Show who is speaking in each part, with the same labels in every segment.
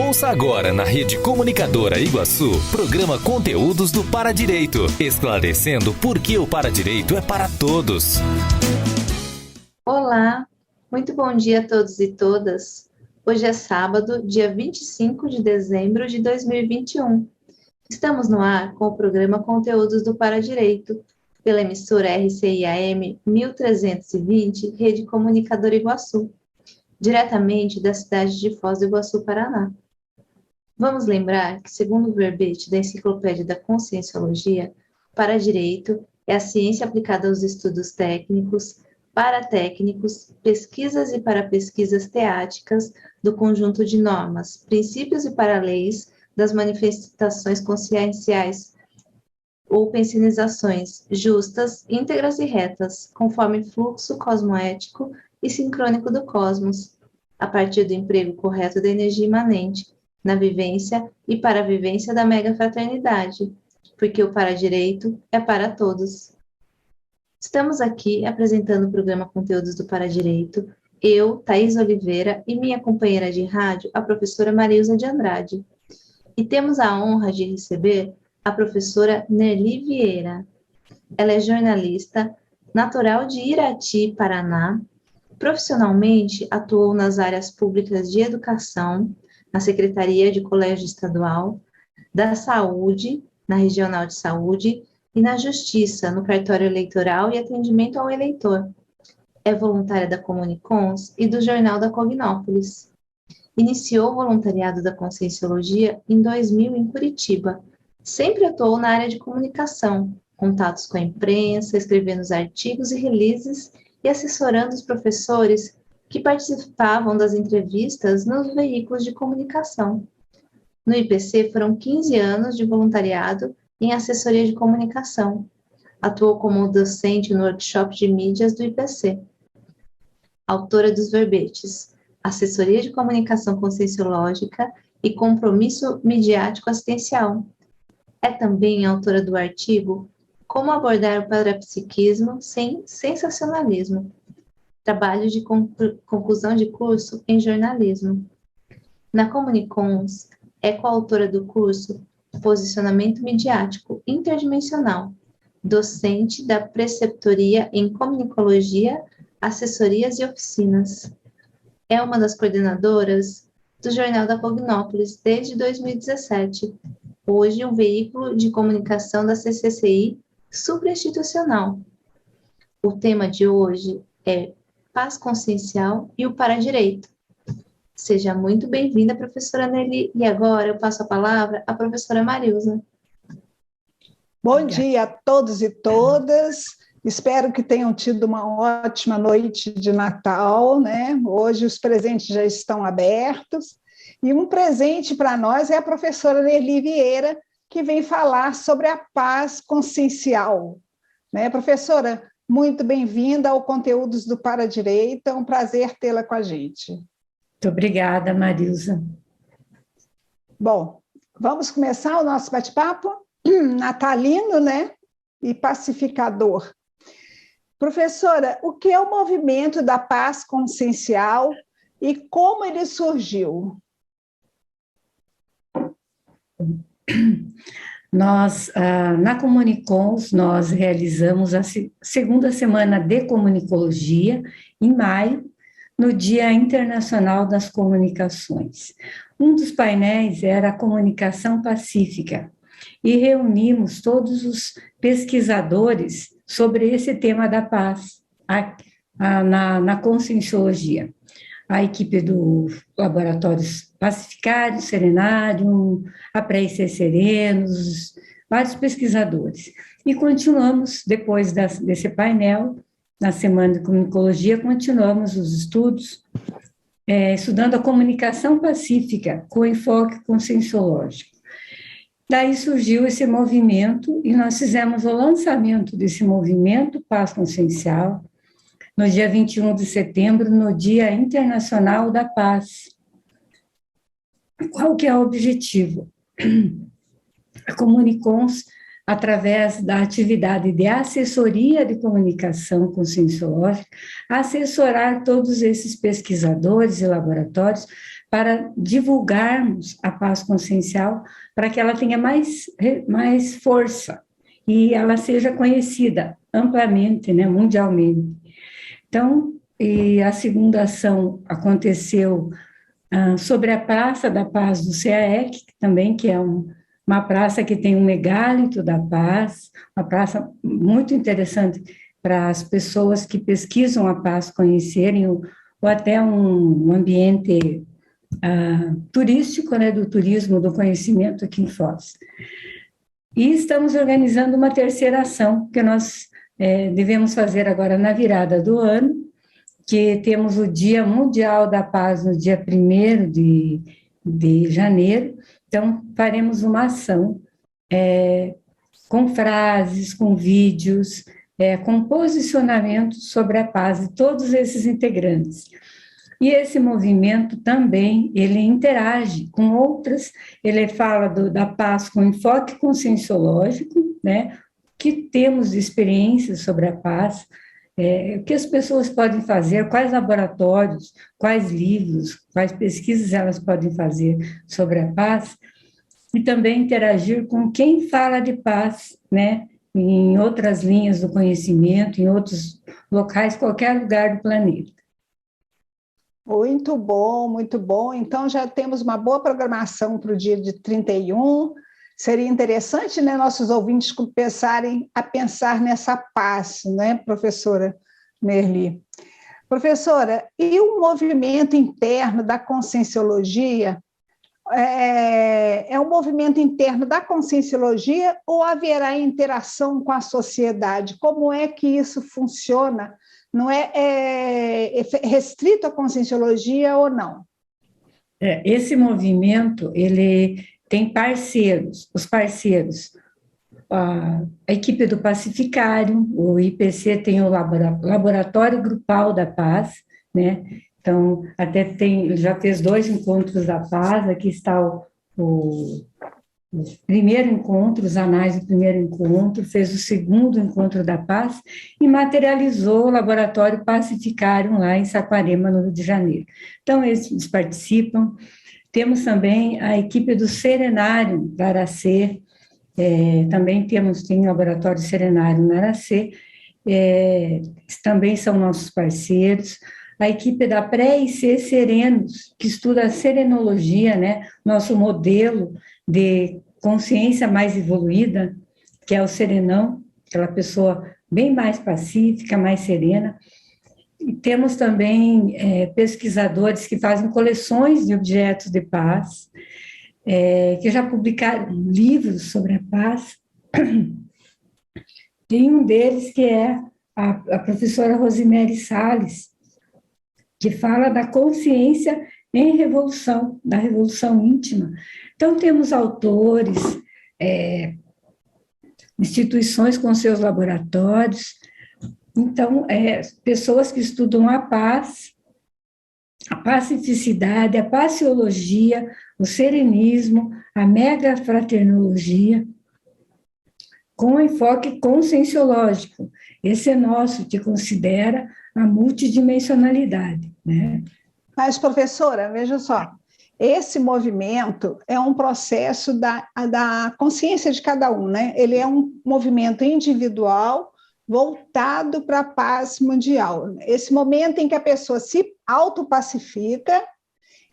Speaker 1: Ouça agora na Rede Comunicadora Iguaçu, programa Conteúdos do Paradireito, esclarecendo por que o Paradireito é para todos.
Speaker 2: Olá, muito bom dia a todos e todas. Hoje é sábado, dia 25 de dezembro de 2021. Estamos no ar com o programa Conteúdos do Paradireito, pela emissora RCI-AM 1320, Rede Comunicadora Iguaçu, diretamente da cidade de Foz do Iguaçu, Paraná. Vamos lembrar que, segundo o verbete da Enciclopédia da Conscienciologia, Paradireito é a ciência aplicada aos estudos técnicos, paratécnicos, pesquisas e parapesquisas teáticas do conjunto de normas, princípios e paraleis das manifestações conscienciais ou pensinizações justas, íntegras e retas, conforme fluxo cosmoético e sincrônico do cosmos, a partir do emprego correto da energia imanente, na vivência e para a vivência da mega-fraternidade, porque o Paradireito é para todos. Estamos aqui apresentando o programa Conteúdos do Paradireito, eu, Thaís Oliveira, e minha companheira de rádio, a professora Marilza de Andrade. E temos a honra de receber a professora Nerli Vieira. Ela é jornalista, natural de Irati, Paraná. Profissionalmente, atuou nas áreas públicas de educação, na Secretaria de Colégio Estadual, da Saúde, na Regional de Saúde, e na Justiça, no Cartório Eleitoral e Atendimento ao Eleitor. É voluntária da Comunicons e do Jornal da Cognópolis. Iniciou o voluntariado da Conscienciologia em 2000 em Curitiba. Sempre atuou na área de comunicação, contatos com a imprensa, escrevendo os artigos e releases e assessorando os professores que participavam das entrevistas nos veículos de comunicação. No IPC foram 15 anos de voluntariado em assessoria de comunicação. Atuou como docente no workshop de mídias do IPC. Autora dos verbetes Assessoria de Comunicação Conscienciológica e Compromisso Midiático Assistencial. É também autora do artigo Como abordar o parapsiquismo sem sensacionalismo, trabalho de conclusão de curso em jornalismo. Na Comunicons, é coautora do curso Posicionamento Midiático Interdimensional, docente da preceptoria em Comunicologia, Assessorias e Oficinas. É uma das coordenadoras do Jornal da Cognópolis desde 2017, hoje um veículo de comunicação da CCCI suprainstitucional. O tema de hoje é Paz Consciencial e o Paradireito. Seja muito bem-vinda, professora Nerli. E agora eu passo a palavra à professora Marilza.
Speaker 3: Bom dia a todos e todas. Espero que tenham tido uma ótima noite de Natal, né? Hoje os presentes já estão abertos. E um presente para nós é a professora Nerli Vieira, que vem falar sobre a paz consciencial. Né, professora? Muito bem-vinda ao Conteúdos do Paradireito, é um prazer tê-la com a gente.
Speaker 4: Muito obrigada, Marilza.
Speaker 3: Bom, vamos começar o nosso bate-papo? Natalino, né? E pacificador. Professora, o que é o movimento da paz consciencial e como ele surgiu?
Speaker 4: Nós, na Comunicons, nós realizamos a segunda semana de comunicologia, em maio, no Dia Internacional das Comunicações. Um dos painéis era a comunicação pacífica, e reunimos todos os pesquisadores sobre esse tema da paz, na Conscienciologia. A equipe do Laboratórios Pacificário, Serenário, a Pré-IC Serenos, vários pesquisadores. E continuamos, depois desse painel, na Semana de Comunicologia, continuamos os estudos, estudando a comunicação pacífica com enfoque conscienciológico. Daí surgiu esse movimento e nós fizemos o lançamento desse movimento Paz Consciencial, no dia 21 de setembro, no Dia Internacional da Paz. Qual que é o objetivo? A Comunicons através da atividade de assessoria de comunicação conscienciológica, assessorar todos esses pesquisadores e laboratórios para divulgarmos a paz consciencial, para que ela tenha mais força e ela seja conhecida amplamente, né, mundialmente. Então, e a segunda ação aconteceu sobre a Praça da Paz do CAEC, também, que é uma praça que tem um megálito da paz, uma praça muito interessante para as pessoas que pesquisam a paz conhecerem, ou até um ambiente turístico, né, do turismo, do conhecimento aqui em Foz. E estamos organizando uma terceira ação, que nós devemos fazer agora na virada do ano, que temos o Dia Mundial da Paz no dia 1º de janeiro. Então, faremos uma ação com frases, com vídeos, com posicionamentos sobre a paz de todos esses integrantes. E esse movimento também, ele interage com outras, ele fala da paz com enfoque conscienciológico, né, que temos de experiências sobre a paz, o que as pessoas podem fazer, quais laboratórios, quais livros, quais pesquisas elas podem fazer sobre a paz, e também interagir com quem fala de paz, né, em outras linhas do conhecimento, em outros locais, qualquer lugar do planeta.
Speaker 3: Muito bom, muito bom. Então, já temos uma boa programação para o dia de 31. Seria interessante, né, nossos ouvintes começarem a pensar nessa paz, né, professora Merli? Professora, e o movimento interno da conscienciologia, é um movimento interno da conscienciologia ou haverá interação com a sociedade? Como é que isso funciona? Não é restrito à conscienciologia ou não?
Speaker 4: Esse movimento, ele tem parceiros, os parceiros, a equipe do Pacificário, o IPC tem o Laboratório Grupal da Paz, né? Então, já fez 2 encontros da paz, aqui está o primeiro encontro, os anais do primeiro encontro, fez o segundo encontro da paz e materializou o Laboratório Pacificário lá em Saquarema, no Rio de Janeiro. Então, eles participam. Temos também a equipe do Serenário da Aracê, também tem Laboratório Serenário na Aracê, também são nossos parceiros. A equipe da Pré-IC Serenos, que estuda a serenologia, né, nosso modelo de consciência mais evoluída, que é o serenão, aquela pessoa bem mais pacífica, mais serena. E temos também pesquisadores que fazem coleções de objetos de paz, que já publicaram livros sobre a paz. Tem um deles que é a professora Rosemary Salles, que fala da consciência em revolução, da revolução íntima. Então, temos autores, instituições com seus laboratórios, então, pessoas que estudam a paz, a pacificidade, a paciologia, o serenismo, a megafraternologia, com enfoque conscienciológico. Esse é nosso, que considera a multidimensionalidade, né?
Speaker 3: Mas, professora, veja só, esse movimento é um processo da consciência de cada um, né? Ele é um movimento individual voltado para a paz mundial. Esse momento em que a pessoa se autopacifica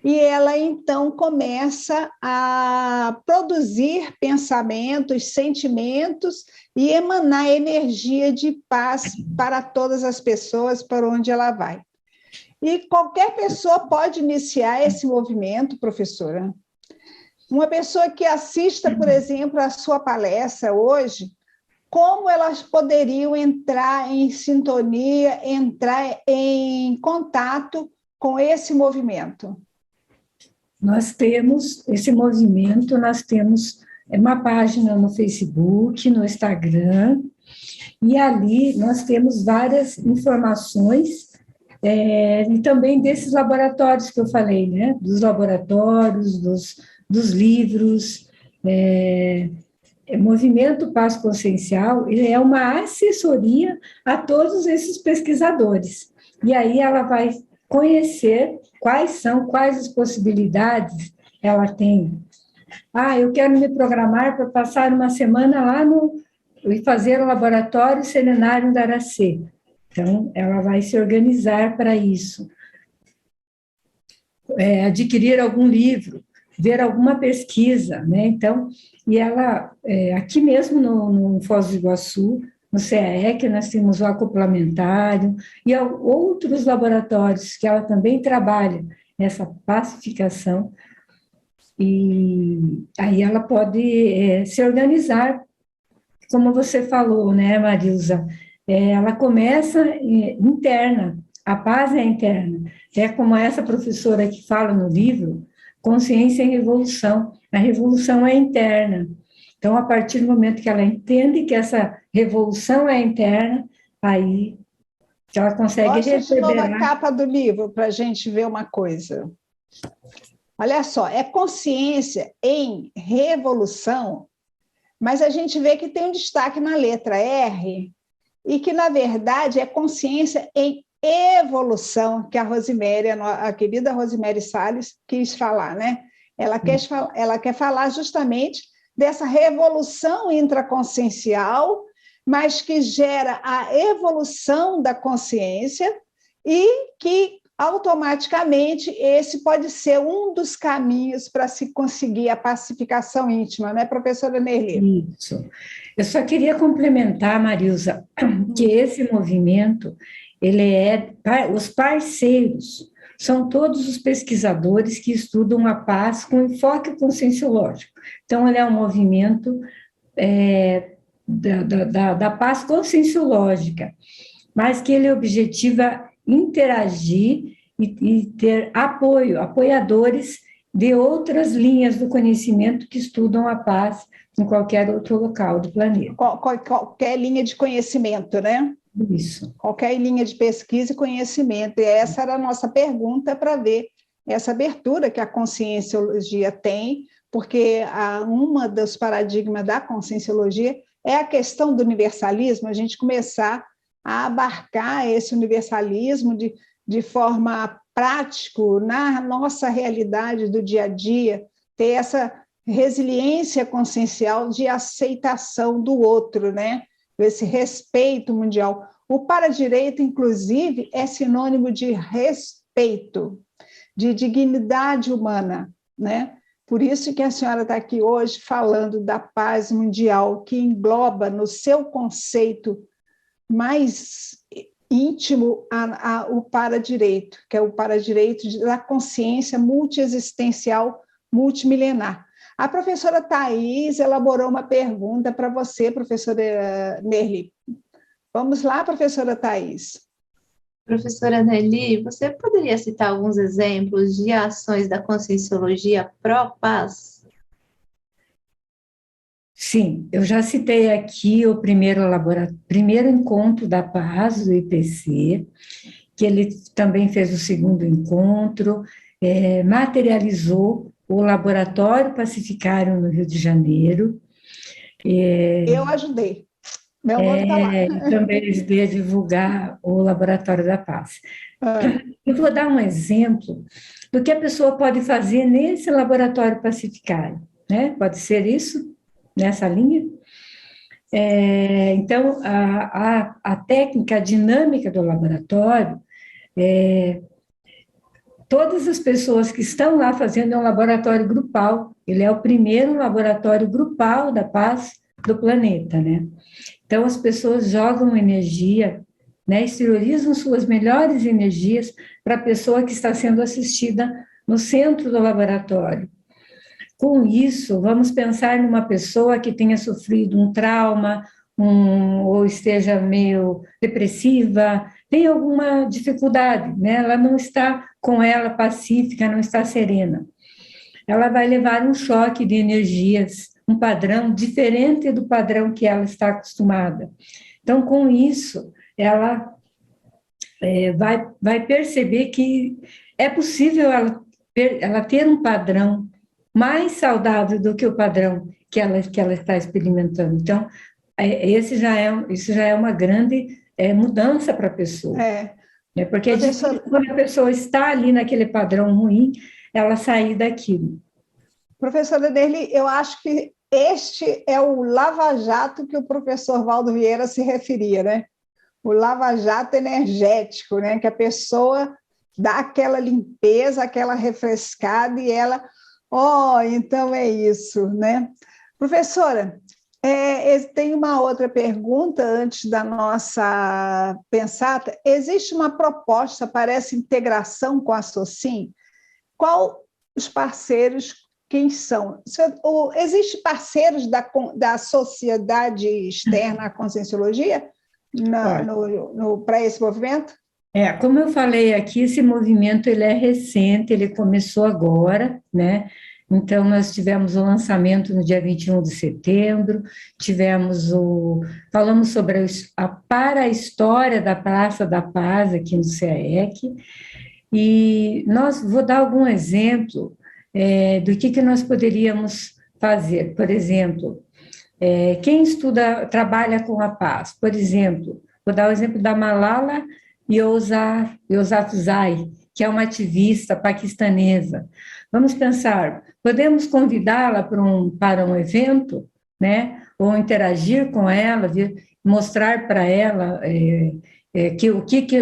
Speaker 3: e ela, então, começa a produzir pensamentos, sentimentos e emanar energia de paz para todas as pessoas, para onde ela vai. E qualquer pessoa pode iniciar esse movimento, professora. Uma pessoa que assista, por exemplo, a sua palestra hoje, como elas poderiam entrar em sintonia, entrar em contato com esse movimento?
Speaker 4: Nós temos esse movimento, nós temos uma página no Facebook, no Instagram, e ali nós temos várias informações, e também desses laboratórios que eu falei, né? Dos laboratórios, dos livros, Movimento Paz Consciencial, ele é uma assessoria a todos esses pesquisadores. E aí ela vai conhecer quais as possibilidades ela tem. Eu quero me programar para passar uma semana lá e fazer o laboratório Serenário da Aracê. Então, ela vai se organizar para isso. Adquirir algum livro, ver alguma pesquisa, né? Então, e ela, aqui mesmo no Foz do Iguaçu, no CAEC, nós temos o acoplamentário e outros laboratórios que ela também trabalha nessa pacificação, e aí ela pode se organizar, como você falou, né, Marilza? Ela começa interna, a paz é interna. É como essa professora que fala no livro, Consciência em Revolução. A revolução é interna. Então, a partir do momento que ela entende que essa revolução é interna, aí ela consegue
Speaker 3: Mostra de novo a
Speaker 4: reverberar.
Speaker 3: capa do livro para a gente ver uma coisa. Olha só, é consciência em revolução, mas a gente vê que tem um destaque na letra R, e que, na verdade, é consciência em evolução, que a Rosemary, a querida Rosemary Salles, quis falar, né? Ela quer falar justamente dessa revolução intraconsciencial, mas que gera a evolução da consciência e que, automaticamente, esse pode ser um dos caminhos para se conseguir a pacificação íntima, né, professora Nerli?
Speaker 4: Isso. Eu só queria complementar, Marilza, que esse movimento, os parceiros são todos os pesquisadores que estudam a paz com enfoque conscienciológico. Então, ele é um movimento da paz conscienciológica, mas que ele objetiva interagir e ter apoiadores de outras linhas do conhecimento que estudam a paz em qualquer outro local do planeta.
Speaker 3: Qualquer linha de conhecimento, né?
Speaker 4: Isso.
Speaker 3: Qualquer linha de pesquisa e conhecimento. E essa era a nossa pergunta para ver essa abertura que a conscienciologia tem, porque uma dos paradigmas da conscienciologia é a questão do universalismo, a gente começar a abarcar esse universalismo de forma prática na nossa realidade do dia a dia, ter essa resiliência consciencial de aceitação do outro, né? Esse respeito mundial. O paradireito, inclusive, é sinônimo de respeito, de dignidade humana, né? Por isso que a senhora está aqui hoje falando da paz mundial, que engloba no seu conceito mais íntimo o paradireito, que é o paradireito da consciência multiexistencial multimilenar. A professora Thais elaborou uma pergunta para você, professora Nerli. Vamos lá, professora Thais.
Speaker 2: Professora Nelly, você poderia citar alguns exemplos de ações da conscienciologia pró-paz?
Speaker 4: Sim, eu já citei aqui o primeiro encontro da paz, do IPC, que ele também fez o segundo encontro, materializou o Laboratório Pacificário no Rio de Janeiro.
Speaker 3: Eu ajudei. Meu nome está lá.
Speaker 4: Também ajudei a divulgar o Laboratório da Paz. Eu vou dar um exemplo do que a pessoa pode fazer nesse Laboratório Pacificário, né? Pode ser isso, nessa linha? Então, a técnica dinâmica do laboratório, todas as pessoas que estão lá fazendo é um laboratório grupal, ele é o primeiro laboratório grupal da paz do planeta, né? Então, as pessoas jogam energia, né, exteriorizam suas melhores energias para a pessoa que está sendo assistida no centro do laboratório. Com isso, vamos pensar numa pessoa que tenha sofrido um trauma, ou esteja meio depressiva, tem alguma dificuldade, né? Ela não está com ela pacífica, não está serena. Ela vai levar um choque de energias, um padrão diferente do padrão que ela está acostumada. Então, com isso, ela vai perceber que é possível ela ter um padrão mais saudável do que o padrão que ela está experimentando. Então, isso já é uma grande mudança para a pessoa. Né? Porque é difícil, quando a pessoa está ali naquele padrão ruim, ela sair daquilo.
Speaker 3: Professora Nerli, eu acho que este é o lava-jato que o professor Valdo Vieira se referia, né? O lava-jato energético, né? Que a pessoa dá aquela limpeza, aquela refrescada e ela, então é isso, né? Professora, tem uma outra pergunta antes da nossa pensata. Existe uma proposta para essa integração com a SOCIM? Qual os parceiros, quem são? Existem parceiros da sociedade externa à Conscienciologia para esse movimento?
Speaker 4: Como eu falei aqui, esse movimento ele é recente, ele começou agora, né? Então, nós tivemos o lançamento no dia 21 de setembro, falamos sobre a para-história da Praça da Paz aqui no CAEC, e vou dar algum exemplo do que nós poderíamos fazer. Por exemplo, quem trabalha com a paz, por exemplo, vou dar o exemplo da Malala Yousafzai, que é uma ativista paquistanesa. Vamos pensar, podemos convidá-la para um evento, né? Ou interagir com ela, mostrar para ela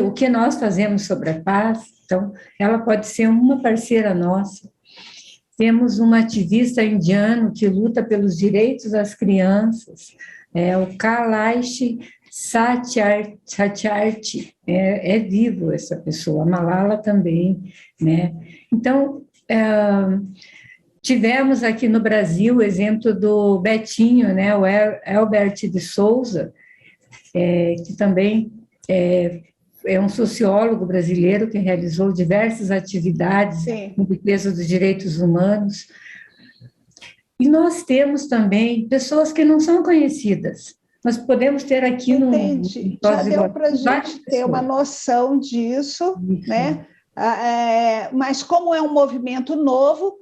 Speaker 4: o que nós fazemos sobre a paz. Então, ela pode ser uma parceira nossa. Temos uma ativista indiano que luta pelos direitos das crianças, o Kailash Satyarthi, é vivo essa pessoa, a Malala também, né? Então, tivemos aqui no Brasil o exemplo do Betinho, né? O Elbert de Souza, que também é um sociólogo brasileiro que realizou diversas atividades em defesa dos direitos humanos. E nós temos também pessoas que não são conhecidas. Nós podemos ter aqui
Speaker 3: Entendi. Já deu para a gente ter uma noção disso, né? Mas como é um movimento novo,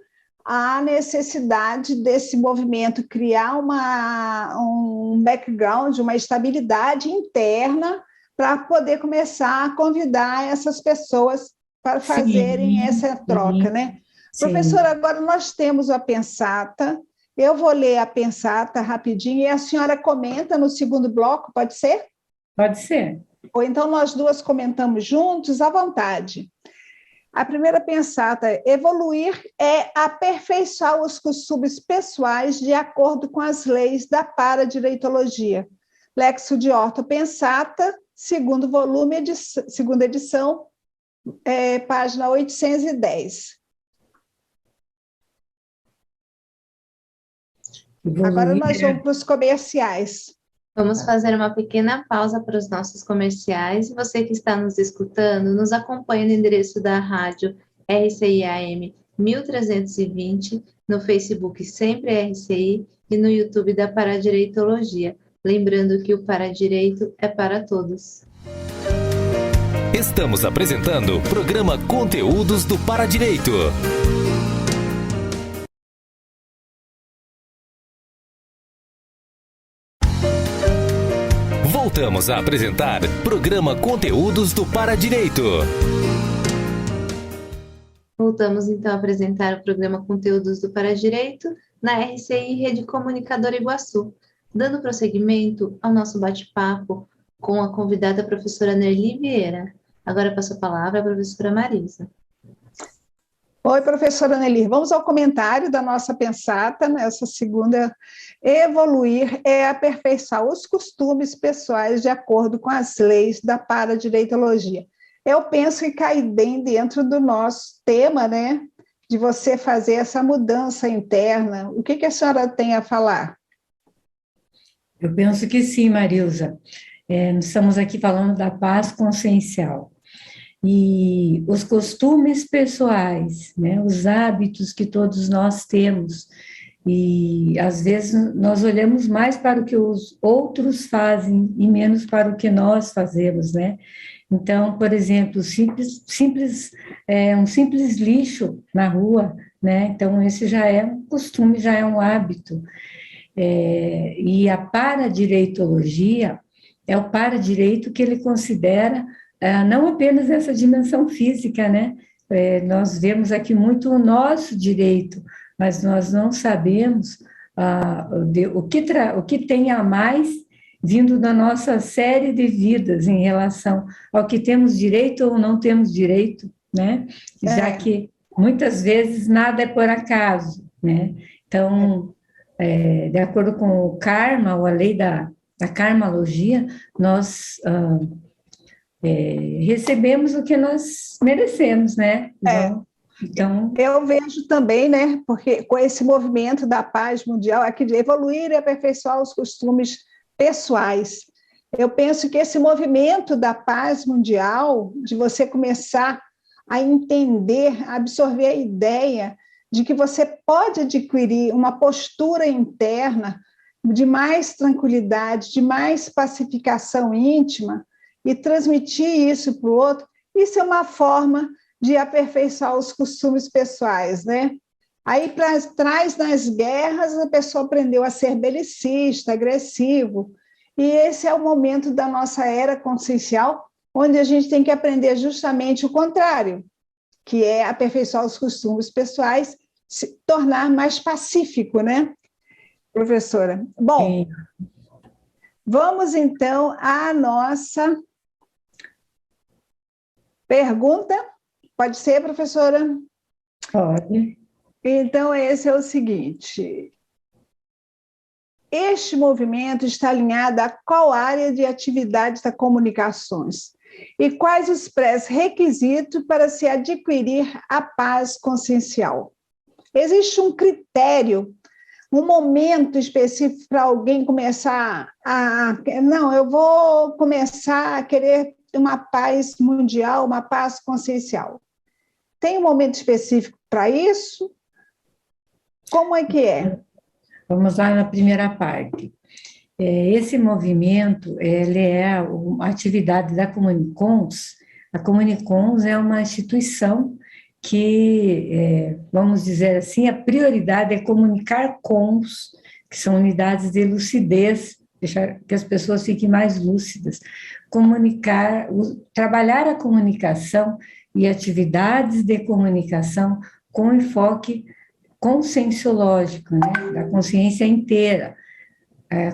Speaker 3: há necessidade desse movimento criar um background, uma estabilidade interna para poder começar a convidar essas pessoas para fazerem essa troca, né? Professora, agora nós temos a pensata. Eu vou ler a pensata rapidinho e a senhora comenta no segundo bloco, pode ser?
Speaker 4: Pode ser.
Speaker 3: Ou então nós duas comentamos juntos, à vontade. A primeira pensata é: evoluir é aperfeiçoar os costumes pessoais de acordo com as leis da paradireitologia. Lexo de Orto Pensata, segundo volume, segunda edição, página 810. Agora nós vamos para os comerciais.
Speaker 2: Vamos fazer uma pequena pausa para os nossos comerciais. E você que está nos escutando, nos acompanhe no endereço da rádio RCI-AM 1320, no Facebook Sempre RCI e no YouTube da Paradireitologia. Lembrando que o Paradireito é para todos.
Speaker 1: Estamos apresentando o programa Conteúdos do Paradireito. Voltamos a apresentar programa Conteúdos do Paradireito.
Speaker 2: Voltamos então a apresentar o programa Conteúdos do Paradireito na RCI Rede Comunicadora Iguaçu, dando prosseguimento ao nosso bate-papo com a convidada professora Nerli Vieira. Agora passo a palavra à professora Marisa.
Speaker 3: Oi, professora Nerli. Vamos ao comentário da nossa pensata, nessa segunda. Evoluir é aperfeiçoar os costumes pessoais de acordo com as leis da paradireitologia. Eu penso que cai bem dentro do nosso tema, né? De você fazer essa mudança interna. O que a senhora tem a falar?
Speaker 4: Eu penso que sim, Marilza. Nós estamos aqui falando da paz consciencial. E os costumes pessoais, né, os hábitos que todos nós temos, e às vezes nós olhamos mais para o que os outros fazem e menos para o que nós fazemos, né? Então, por exemplo, um simples lixo na rua, né? Então, esse já é um costume, já é um hábito. E a paradireitologia é o paradireito que ele considera não apenas essa dimensão física, né? Nós vemos aqui muito o nosso direito, mas nós não sabemos o que tem a mais vindo da nossa série de vidas em relação ao que temos direito ou não temos direito, né? Já que muitas vezes nada é por acaso, né? Então, de acordo com o karma, ou a lei da karmalogia, nós recebemos o que nós merecemos, né? Então,
Speaker 3: eu vejo também, né, porque com esse movimento da paz mundial, aqui de evoluir e aperfeiçoar os costumes pessoais, eu penso que esse movimento da paz mundial, de você começar a entender, a absorver a ideia de que você pode adquirir uma postura interna de mais tranquilidade, de mais pacificação íntima e transmitir isso para o outro, isso é uma forma de aperfeiçoar os costumes pessoais, né? Aí, para trás, nas guerras, a pessoa aprendeu a ser belicista, agressivo, e esse é o momento da nossa era consciencial, onde a gente tem que aprender justamente o contrário, que é aperfeiçoar os costumes pessoais, se tornar mais pacífico, né, professora? Bom, vamos então à nossa pergunta. Pode ser, professora?
Speaker 4: pode.
Speaker 3: Então, esse é o seguinte: este movimento está alinhado a qual área de atividades das comunicações? E quais os pré-requisitos para se adquirir a paz consciencial? Existe um critério, um momento específico para alguém começar não, eu vou começar a querer uma paz mundial, uma paz consciencial. Tem um momento específico para isso? Como é que é?
Speaker 4: Vamos lá na primeira parte. Esse movimento, ele é uma atividade da Comunicons. A Comunicons é uma instituição que, vamos dizer assim, a prioridade é comunicar cons, que são unidades de lucidez, deixar que as pessoas fiquem mais lúcidas, trabalhar a comunicação e atividades de comunicação com enfoque conscienciológico, né, da consciência inteira,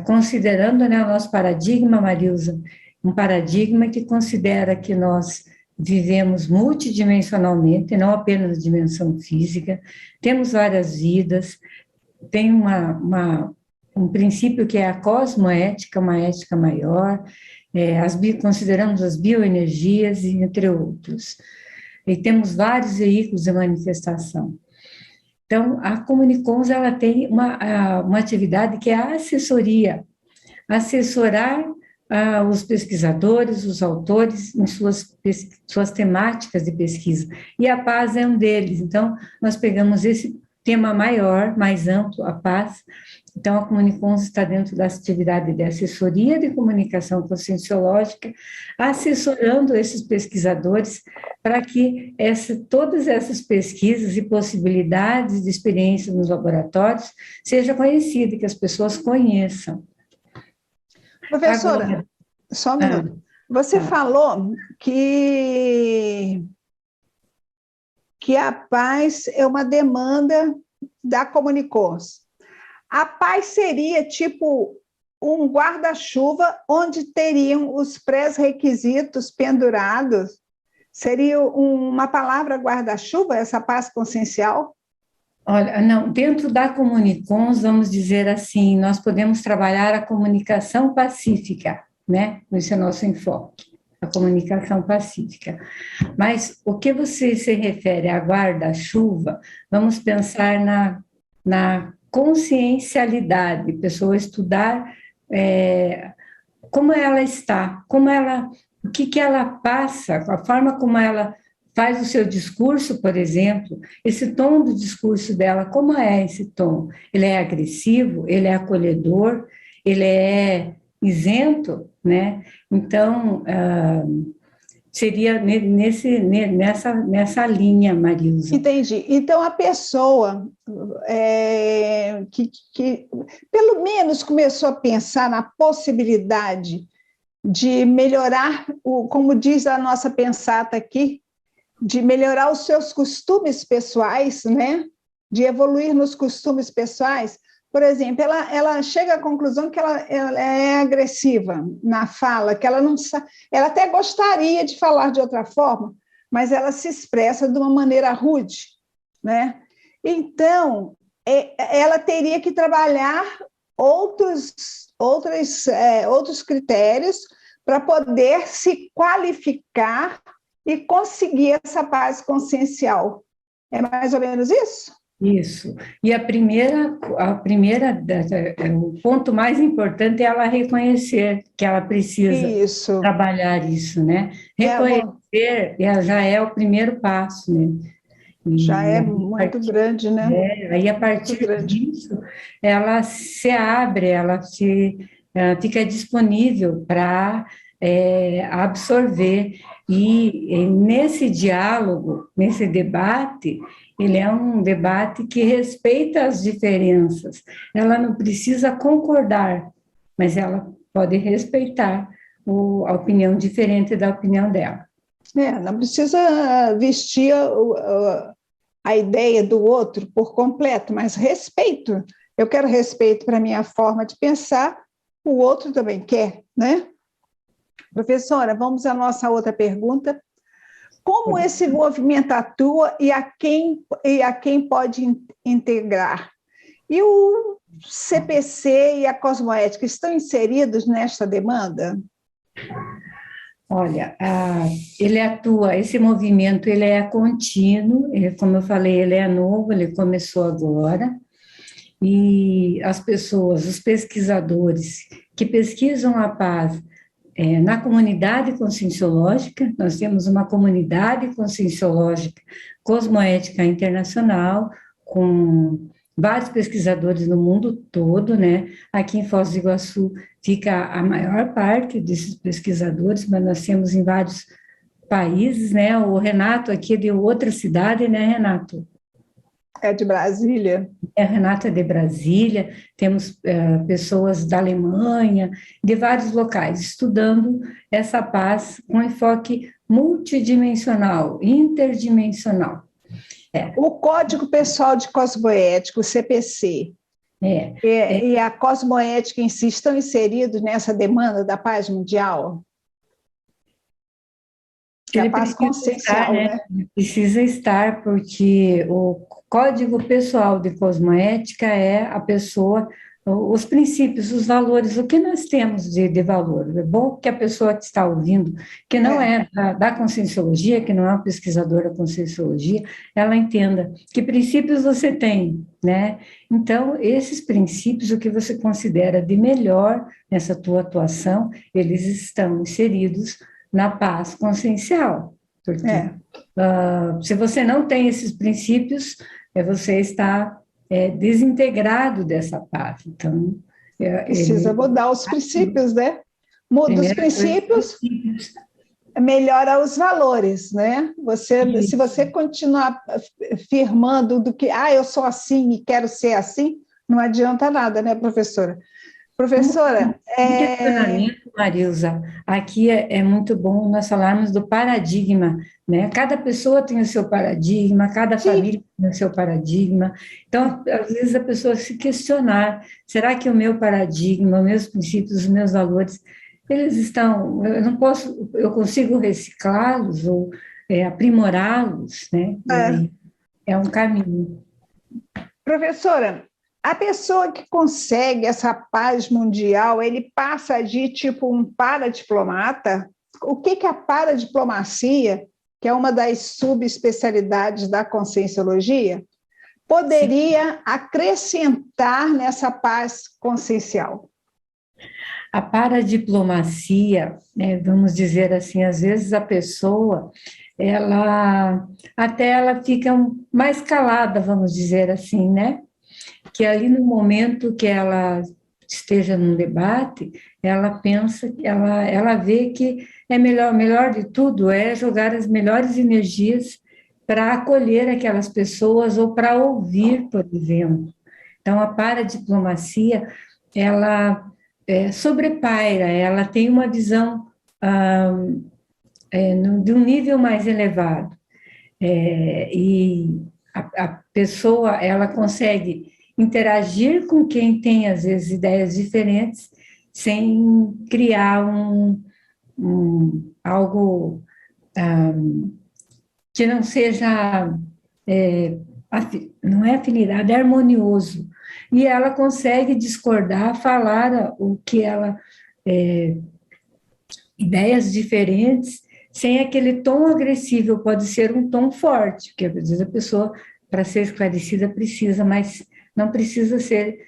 Speaker 4: considerando, né, o nosso paradigma, Marilza, um paradigma que considera que nós vivemos multidimensionalmente, não apenas na dimensão física, temos várias vidas, tem um princípio que é a cosmoética, uma ética maior, consideramos as bioenergias, entre outros. E temos vários veículos de manifestação. Então, a Comunicons, ela tem uma atividade que é a assessoria, assessorar os pesquisadores, os autores em suas temáticas de pesquisa, e a paz é um deles. Então, nós pegamos esse tema maior, mais amplo, a paz. Então, a Comunicons está dentro da atividade de assessoria de comunicação conscienciológica, assessorando esses pesquisadores para que todas essas pesquisas e possibilidades de experiência nos laboratórios sejam conhecidas, que as pessoas conheçam.
Speaker 3: Professora,
Speaker 4: agora,
Speaker 3: só um minuto. Você falou que a paz é uma demanda da Comunicons. A paz seria tipo um guarda-chuva onde teriam os pré-requisitos pendurados? Seria uma palavra guarda-chuva, essa paz consciencial?
Speaker 4: Olha, não, dentro da Comunicons, vamos dizer assim, nós podemos trabalhar a comunicação pacífica, né? Esse é o nosso enfoque, a comunicação pacífica. Mas o que você se refere a guarda-chuva, vamos pensar na consciencialidade, pessoa estudar como ela está, o que ela passa, a forma como ela faz o seu discurso, por exemplo, esse tom do discurso dela, como é esse tom? Ele é agressivo? Ele é acolhedor? Ele é isento? Né? Então, seria nessa linha, Marilza.
Speaker 3: Entendi. Então, a pessoa que pelo menos começou a pensar na possibilidade de melhorar, como diz a nossa pensata aqui, de melhorar os seus costumes pessoais, né? De evoluir nos costumes pessoais. Por exemplo, ela chega à conclusão que ela é agressiva na fala, que ela não sabe, ela até gostaria de falar de outra forma, mas ela se expressa de uma maneira rude, né? Então, ela teria que trabalhar outros critérios para poder se qualificar e conseguir essa paz consciencial. É mais ou menos isso?
Speaker 4: Isso. E o ponto mais importante é ela reconhecer que ela precisa trabalhar isso, né? Reconhecer já é o primeiro passo, né?
Speaker 3: Já é muito grande, né?
Speaker 4: Aí, a partir disso, ela se abre, ela fica disponível para absorver. E nesse diálogo, nesse debate, ele é um debate que respeita as diferenças. Ela não precisa concordar, mas ela pode respeitar a opinião diferente da opinião dela.
Speaker 3: Não precisa vestir a ideia do outro por completo, mas respeito. Eu quero respeito para a minha forma de pensar, o outro também quer, né? Professora, vamos à nossa outra pergunta. Como esse movimento atua e a quem pode integrar? E o CPC e a cosmoética estão inseridos nesta demanda?
Speaker 4: Olha, ele atua, esse movimento ele é contínuo, como eu falei, ele é novo, ele começou agora, e as pessoas, os pesquisadores que pesquisam a paz na comunidade conscienciológica, nós temos uma comunidade conscienciológica cosmoética internacional, com vários pesquisadores no mundo todo, né? Aqui em Foz do Iguaçu fica a maior parte desses pesquisadores, mas nós temos em vários países, né? O Renato aqui é de outra cidade, né, Renato?
Speaker 3: É de Brasília.
Speaker 4: Renato é de Brasília, temos pessoas da Alemanha, de vários locais, estudando essa paz com enfoque multidimensional, interdimensional.
Speaker 3: O Código Pessoal de Cosmoética, o CPC, e a cosmoética em si estão inseridos nessa demanda da paz mundial?
Speaker 4: Ele paz consciencial, né? Precisa estar, porque o Código Pessoal de Cosmoética é a pessoa, os princípios, os valores, o que nós temos de valor. É bom que a pessoa que está ouvindo, que não é da Conscienciologia, que não é uma pesquisadora da Conscienciologia, ela entenda que princípios você tem, né? Então, esses princípios, o que você considera de melhor nessa tua atuação, eles estão inseridos na paz consciencial, porque se você não tem esses princípios, você está desintegrado dessa paz. Então,
Speaker 3: precisa mudar os princípios, né? Muda os princípios, melhora os valores, né? Se você continuar firmando do que, eu sou assim e quero ser assim, não adianta nada, né, professora? Professora,
Speaker 4: questionamento, Marilza, aqui é muito bom nós falarmos do paradigma, né? Cada pessoa tem o seu paradigma, cada família tem o seu paradigma. Então, às vezes a pessoa se questionar, será que o meu paradigma, os meus princípios, os meus valores, eles estão, eu consigo reciclá-los ou aprimorá-los, né? É um caminho.
Speaker 3: Professora, a pessoa que consegue essa paz mundial, ele passa de tipo um paradiplomata? O que é a paradiplomacia, que é uma das subespecialidades da Conscienciologia, poderia acrescentar nessa paz consciencial?
Speaker 4: A paradiplomacia, vamos dizer assim, às vezes a pessoa, ela fica mais calada, vamos dizer assim, né? Que ali no momento que ela esteja num debate, ela pensa, ela vê que é melhor de tudo é jogar as melhores energias para acolher aquelas pessoas ou para ouvir, por exemplo. Então, a paradiplomacia, ela sobrepaira, ela tem uma visão de um nível mais elevado. E a pessoa, ela consegue interagir com quem tem, às vezes, ideias diferentes, sem criar algo que não seja, não é afinidade, é harmonioso. E ela consegue discordar, falar o que ela, ideias diferentes, sem aquele tom agressivo, pode ser um tom forte, porque às vezes a pessoa, para ser esclarecida, precisa, mas não precisa ser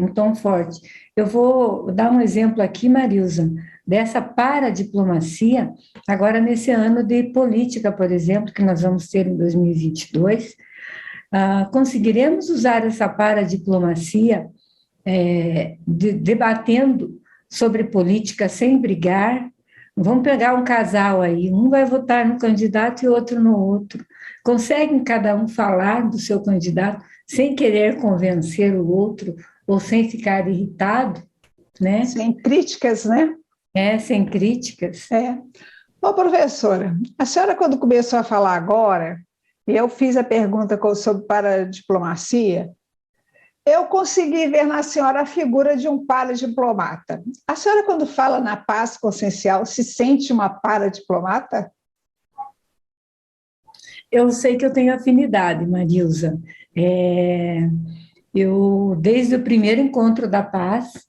Speaker 4: um tom forte. Eu vou dar um exemplo aqui, Marilza, dessa paradiplomacia, agora nesse ano de política, por exemplo, que nós vamos ter em 2022, conseguiremos usar essa paradiplomacia debatendo sobre política sem brigar. Vamos pegar um casal aí, um vai votar no candidato e outro no outro. Conseguem cada um falar do seu candidato sem querer convencer o outro ou sem ficar irritado, né?
Speaker 3: Sem críticas, né?
Speaker 4: Sem críticas.
Speaker 3: Ô, professora, a senhora, quando começou a falar agora, e eu fiz a pergunta sobre paradiplomacia, eu consegui ver na senhora a figura de um paradiplomata. A senhora, quando fala na paz consciencial, se sente uma paradiplomata?
Speaker 4: Eu sei que eu tenho afinidade, Marilza. Eu, desde o primeiro encontro da paz,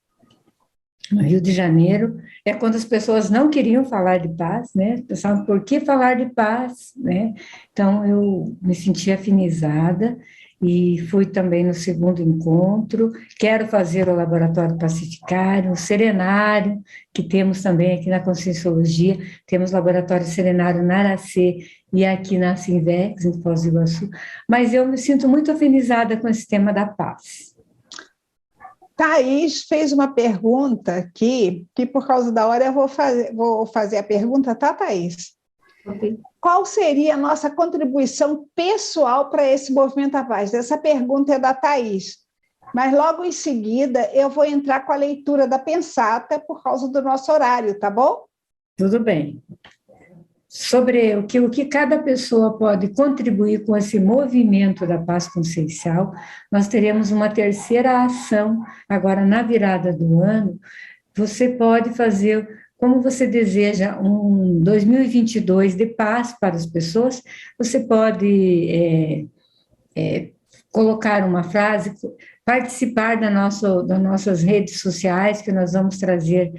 Speaker 4: no Rio de Janeiro, é quando as pessoas não queriam falar de paz, né? Pensavam, por que falar de paz, né? Então, eu me senti afinizada e fui também no segundo encontro. Quero fazer o Laboratório Pacificário, o Serenário, que temos também aqui na Conscienciologia, temos Laboratório Serenário na Aracê e aqui na Sinvex, em Foz do Iguaçu, mas eu me sinto muito afinizada com esse tema da paz.
Speaker 3: Thaís fez uma pergunta aqui, que por causa da hora eu vou fazer a pergunta, tá, Thaís?
Speaker 2: Ok.
Speaker 3: Qual seria a nossa contribuição pessoal para esse movimento da paz? Essa pergunta é da Thaís, mas logo em seguida eu vou entrar com a leitura da Pensata por causa do nosso horário, tá bom?
Speaker 4: Tudo bem. Sobre o que cada pessoa pode contribuir com esse movimento da paz consciencial, nós teremos uma terceira ação, agora na virada do ano. Você pode fazer, como você deseja, um 2022 de paz para as pessoas, você pode colocar uma frase, participar das nossas redes sociais, que nós vamos trazer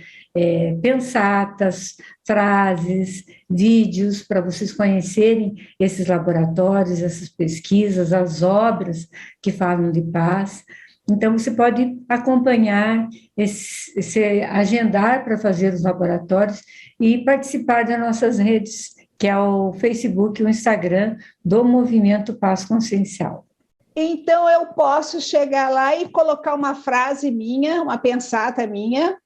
Speaker 4: pensatas, frases, vídeos, para vocês conhecerem esses laboratórios, essas pesquisas, as obras que falam de paz. Então, você pode acompanhar, agendar para fazer os laboratórios e participar das nossas redes, que é o Facebook e o Instagram do Movimento Paz Consciencial.
Speaker 3: Então, eu posso chegar lá e colocar uma frase minha, uma pensata minha,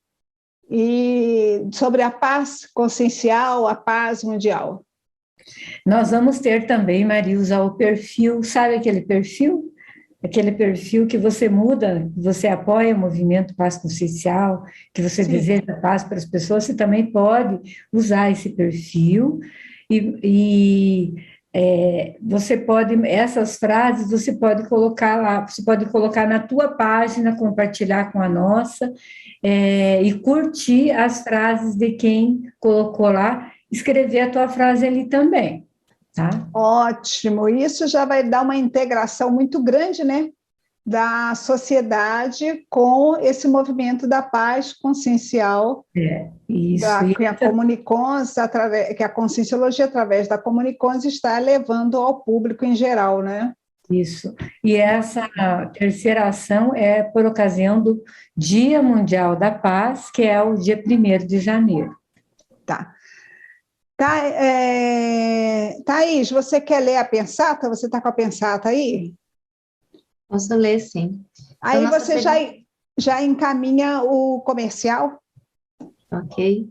Speaker 3: sobre a paz consciencial, a paz mundial.
Speaker 4: Nós vamos ter também, Marilza, o perfil, sabe aquele perfil? Aquele perfil que você muda, você apoia o movimento Paz Consciencial, que você
Speaker 3: Sim.
Speaker 4: deseja paz para as pessoas, você também pode usar esse perfil você pode, essas frases você pode colocar lá, você pode colocar na tua página, compartilhar com a nossa, e curtir as frases de quem colocou lá, escrever a tua frase ali também, tá?
Speaker 3: Ótimo, isso já vai dar uma integração muito grande, né, da sociedade com esse movimento da paz consciencial,
Speaker 4: Isso.
Speaker 3: que a Conscienciologia, através da Comunicons, está levando ao público em geral, né?
Speaker 4: Isso. E essa terceira ação é por ocasião do Dia Mundial da Paz, que é o dia 1º de janeiro.
Speaker 3: Tá. Thaís, você quer ler a Pensata? Você está com a Pensata aí?
Speaker 2: Posso ler, sim.
Speaker 3: Aí
Speaker 2: Então,
Speaker 3: você já já encaminha o comercial.
Speaker 2: Ok?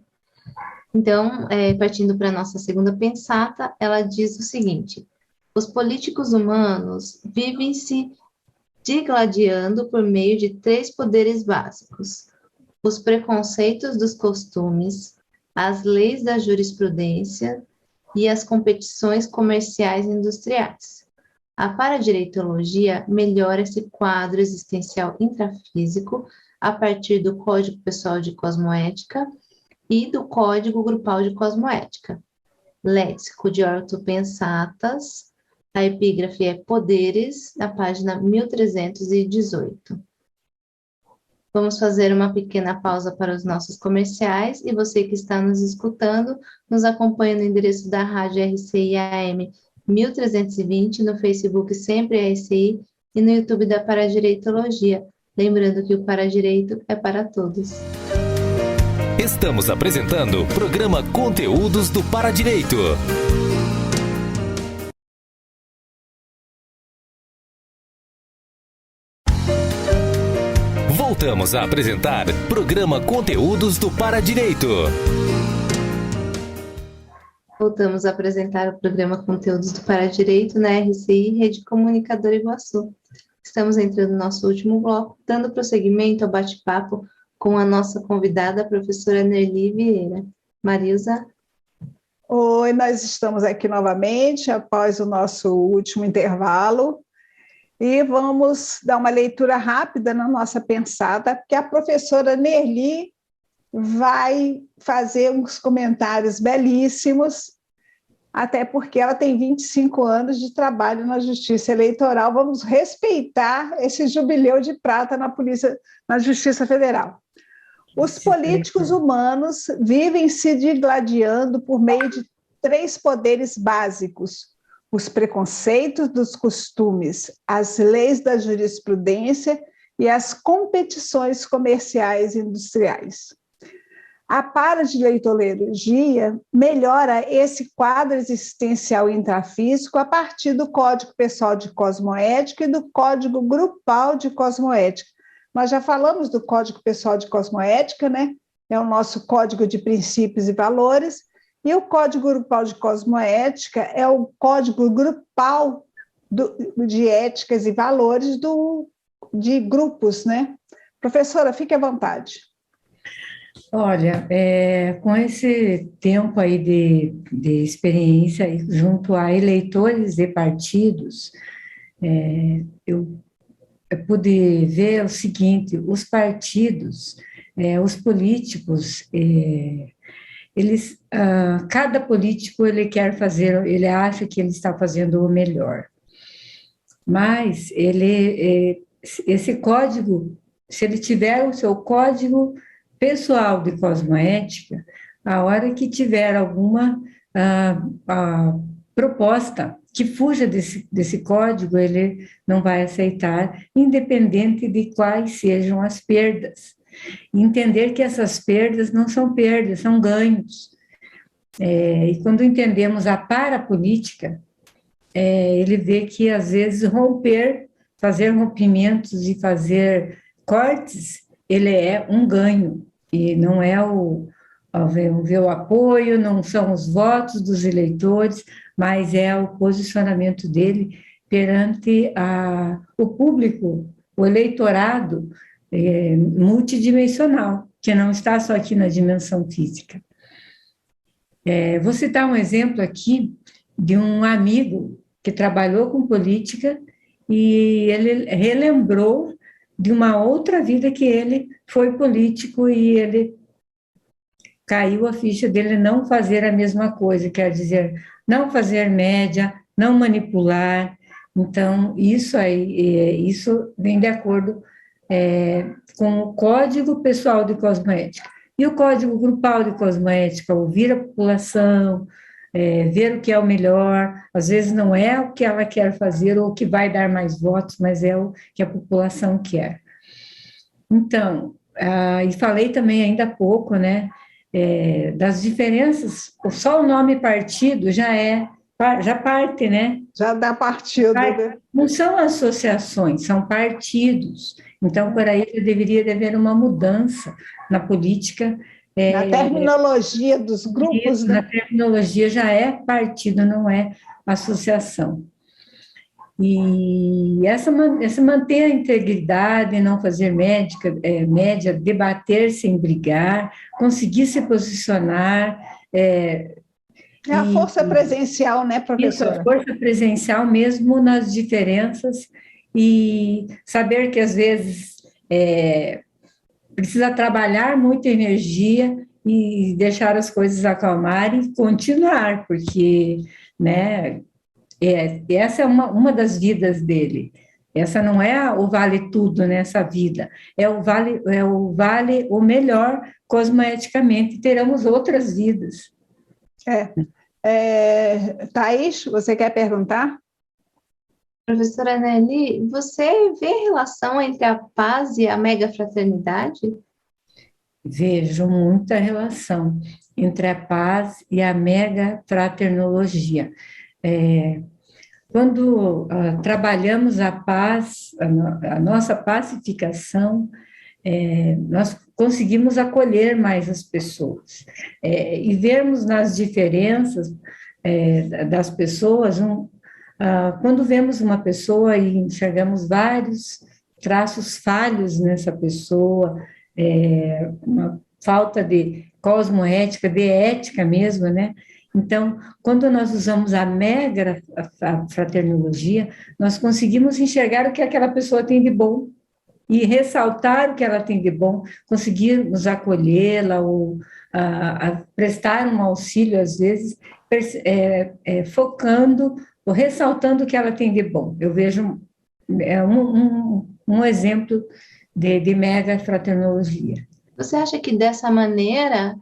Speaker 2: Então, partindo para a nossa segunda pensata, ela diz o seguinte: os políticos humanos vivem se digladiando por meio de três poderes básicos: os preconceitos dos costumes, as leis da jurisprudência e as competições comerciais e industriais. A paradireitologia melhora esse quadro existencial intrafísico a partir do Código Pessoal de Cosmoética e do Código Grupal de Cosmoética. Léxico de ortopensatas, a epígrafe é Poderes, na página 1318. Vamos fazer uma pequena pausa para os nossos comerciais e você que está nos escutando, nos acompanha no endereço da Rádio RCI AM 1320, no Facebook Sempre RCI e no YouTube da Paradireitologia. Lembrando que o Paradireito é para todos.
Speaker 1: Estamos apresentando o programa Conteúdos do Paradireito. Voltamos a apresentar programa Conteúdos do Paradireito.
Speaker 2: Voltamos a apresentar o programa Conteúdos do Paradireito na RCI, Rede Comunicadora Iguaçu. Estamos entrando no nosso último bloco, dando prosseguimento ao bate-papo com a nossa convidada, a professora Nerli Vieira. Marilza?
Speaker 3: Oi, nós estamos aqui novamente, após o nosso último intervalo, e vamos dar uma leitura rápida na nossa pensata, porque a professora Nerli vai fazer uns comentários belíssimos, até porque ela tem 25 anos de trabalho na Justiça Eleitoral. Vamos respeitar esse jubileu de prata na Justiça Federal. Os políticos humanos vivem se digladiando por meio de três poderes básicos: os preconceitos dos costumes, as leis da jurisprudência e as competições comerciais e industriais. A paradireitologia melhora esse quadro existencial intrafísico a partir do Código Pessoal de Cosmoética e do Código Grupal de Cosmoética. Nós já falamos do Código Pessoal de Cosmoética, né? É o nosso código de princípios e valores, e o Código Grupal de Cosmoética é o código grupal de éticas e valores de grupos, né? Professora, fique à vontade.
Speaker 4: Olha, com esse tempo aí de experiência junto a eleitores de partidos, eu pude ver o seguinte: os partidos, os políticos, eles, cada político ele quer fazer, ele acha que ele está fazendo o melhor, mas esse código, se ele tiver o seu código pessoal de cosmoética, a hora que tiver alguma proposta que fuja desse código, ele não vai aceitar, independente de quais sejam as perdas. Entender que essas perdas não são perdas, são ganhos. E quando entendemos a parapolítica, ele vê que, às vezes, fazer rompimentos e fazer cortes, ele é um ganho, e não é o apoio, não são os votos dos eleitores, mas é o posicionamento dele perante o público, o eleitorado multidimensional, que não está só aqui na dimensão física. Vou citar um exemplo aqui de um amigo que trabalhou com política e ele relembrou de uma outra vida que ele foi político e ele caiu a ficha dele não fazer a mesma coisa, quer dizer, não fazer média, não manipular. Então, isso vem de acordo com o Código Pessoal de Cosmoética. E o Código Grupal de Cosmoética: ouvir a população, ver o que é o melhor, às vezes não é o que ela quer fazer ou o que vai dar mais votos, mas é o que a população quer. Então, e falei também ainda há pouco, né, das diferenças, só o nome partido já parte, né,
Speaker 3: Já dá partido, né?
Speaker 4: Não são associações, são partidos. Então, por aí já deveria haver uma mudança na política.
Speaker 3: Na terminologia dos grupos,
Speaker 4: Isso,
Speaker 3: né?
Speaker 4: na terminologia já é partido, não é associação. E essa manter a integridade, não fazer média, debater sem brigar, conseguir se posicionar.
Speaker 3: É a força presencial, né,
Speaker 4: Isso, a
Speaker 3: professora?
Speaker 4: força presencial mesmo nas diferenças e saber que às vezes precisa trabalhar muita energia e deixar as coisas acalmarem e continuar, porque, né, essa é uma das vidas dele. Essa não é o vale tudo nessa vida, é o vale o melhor cosmoeticamente, teremos outras vidas.
Speaker 3: Thaís, você quer perguntar?
Speaker 2: Professora Nelly, você vê relação entre a paz e a megafraternidade?
Speaker 4: Vejo muita relação entre a paz e a megafraternologia. Quando trabalhamos a paz, a nossa pacificação, nós conseguimos acolher mais as pessoas e vermos nas diferenças das pessoas. Quando vemos uma pessoa e enxergamos vários traços falhos nessa pessoa, uma falta de cosmoética, de ética mesmo, né? Então, quando nós usamos a mega fraternologia, nós conseguimos enxergar o que aquela pessoa tem de bom e ressaltar o que ela tem de bom, conseguirmos acolhê-la ou prestar um auxílio, às vezes, focando ou ressaltando o que ela tem de bom. Eu vejo um exemplo de mega fraternologia.
Speaker 2: Você acha que dessa maneira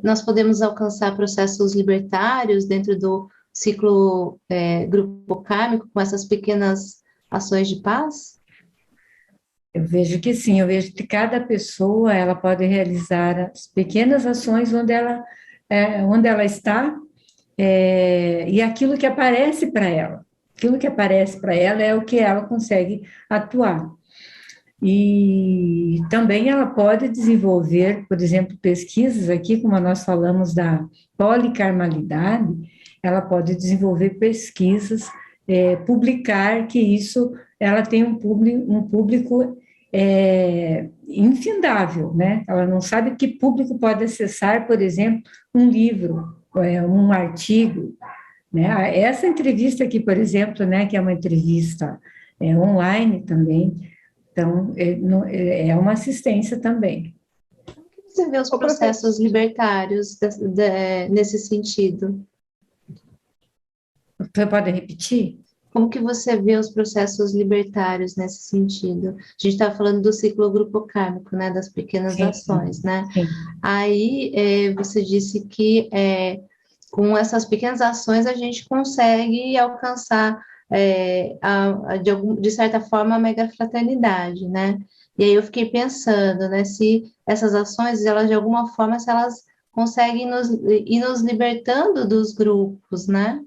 Speaker 2: nós podemos alcançar processos libertários dentro do ciclo grupo kármico com essas pequenas ações de paz?
Speaker 4: Eu vejo que sim, eu vejo que cada pessoa ela pode realizar as pequenas ações onde ela está e aquilo que aparece para ela. Aquilo que aparece para ela é o que ela consegue atuar. E também ela pode desenvolver, por exemplo, pesquisas aqui, como nós falamos da policarmalidade, ela pode desenvolver pesquisas, publicar que isso, ela tem um público infindável, né? Ela não sabe que público pode acessar, por exemplo, um livro, um artigo, né? Essa entrevista aqui, por exemplo, né, que é uma entrevista online também, então, é uma assistência também.
Speaker 2: Como que você vê os processos libertários nesse sentido?
Speaker 4: Você pode repetir?
Speaker 2: Como que você vê os processos libertários nesse sentido? A gente estava falando do ciclo grupo kármico, né, das pequenas ações, né?
Speaker 4: Sim.
Speaker 2: Aí você disse que com essas pequenas ações a gente consegue alcançar de certa forma a megafraternidade, né? E aí eu fiquei pensando, né, se essas ações, elas de alguma forma, se elas conseguem ir nos libertando dos grupos, né?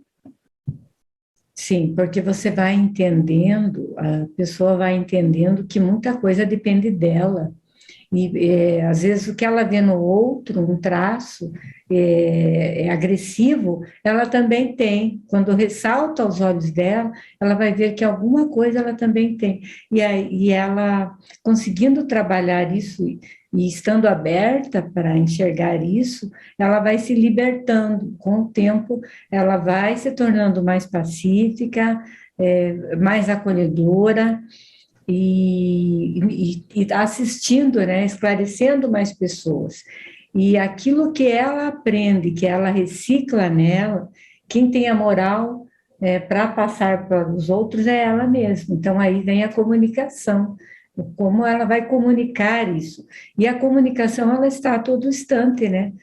Speaker 4: Sim, porque você vai entendendo, a pessoa vai entendendo que muita coisa depende dela. E às vezes o que ela vê no outro, um traço agressivo, ela também tem. Quando ressalta aos olhos dela, ela vai ver que alguma coisa ela também tem. E ela, conseguindo trabalhar isso e estando aberta para enxergar isso, ela vai se libertando. Com o tempo, ela vai se tornando mais pacífica, mais acolhedora, e assistindo, né, esclarecendo mais pessoas. E aquilo que ela aprende, que ela recicla nela, quem tem a moral para passar para os outros é ela mesma. Então, aí vem a comunicação, como ela vai comunicar isso. E a comunicação, ela está a todo instante, né?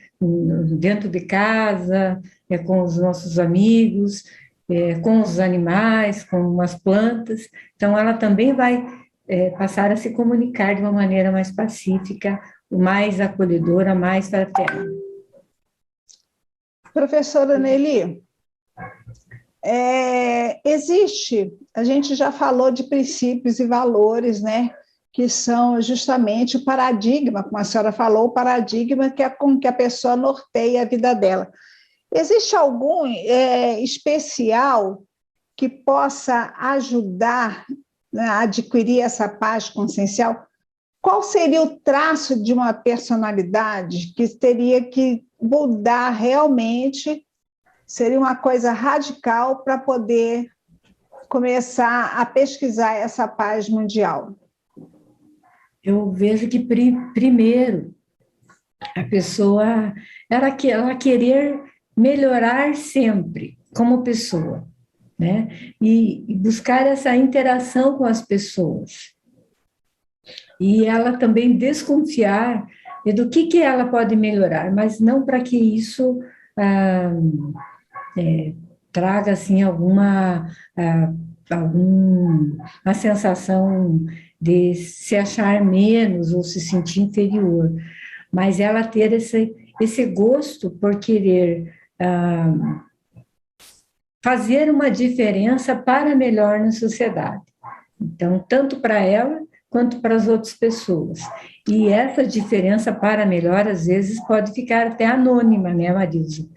Speaker 4: Dentro de casa, com os nossos amigos, com os animais, com as plantas. Então, ela também vai passar a se comunicar de uma maneira mais pacífica, mais acolhedora, mais fraterna.
Speaker 3: Professora Nelly, Existe, a gente já falou de princípios e valores, né? Que são justamente o paradigma, como a senhora falou, o paradigma que é com que a pessoa norteia a vida dela. Existe algum especial que possa ajudar, né, a adquirir essa paz consciencial? Qual seria o traço de uma personalidade que teria que mudar realmente? Seria uma coisa radical para poder começar a pesquisar essa paz mundial.
Speaker 4: Eu vejo que primeiro a pessoa ela querer melhorar sempre como pessoa, né? E buscar essa interação com as pessoas. E ela também desconfiar do que ela pode melhorar, mas não para que isso traga assim alguma uma sensação de se achar menos ou se sentir inferior, mas ela ter esse gosto por querer fazer uma diferença para melhor na sociedade. Então, tanto para ela quanto para as outras pessoas. E essa diferença para melhor, às vezes, pode ficar até anônima, né, Marilza?